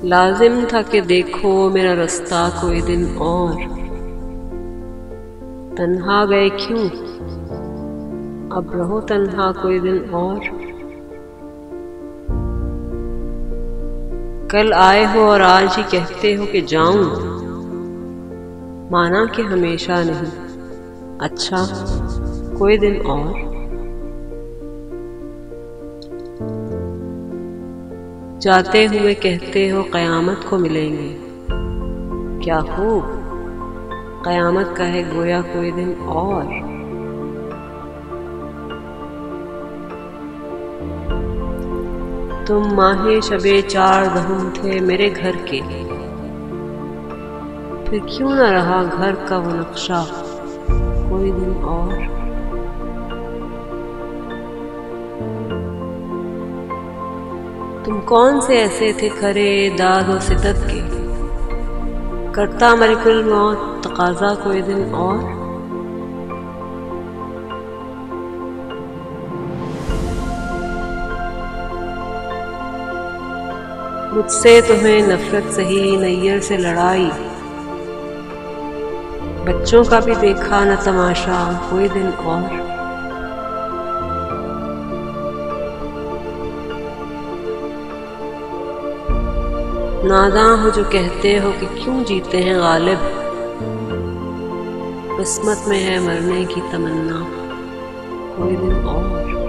लाजिम था कि देखो मेरा रास्ता कोई दिन और, तन्हा गए क्यों, अब रहो तन्हा कोई दिन और। कल आए हो और आज ही कहते हो कि जाऊं, माना कि हमेशा नहीं, अच्छा कोई दिन और। जाते हुए कहते हो क़यामत को मिलेंगे, क्या खूब क़यामत का है गोया कोई दिन और। तुम माहे शबे चार दहम थे मेरे घर के, फिर क्यों न रहा घर का वो नक्शा कोई दिन और। तुम कौन से ऐसे थे खरे दाद और सिदत के, करता मलिकुल मौत तकाजा कोई दिन और। मुझसे तुम्हें नफरत सही नैयर से लड़ाई, बच्चों का भी देखा न तमाशा कोई दिन और। नादां हो जो कहते हो कि क्यों जीते हैं गालिब, किस्मत में है मरने की तमन्ना कोई दिन और।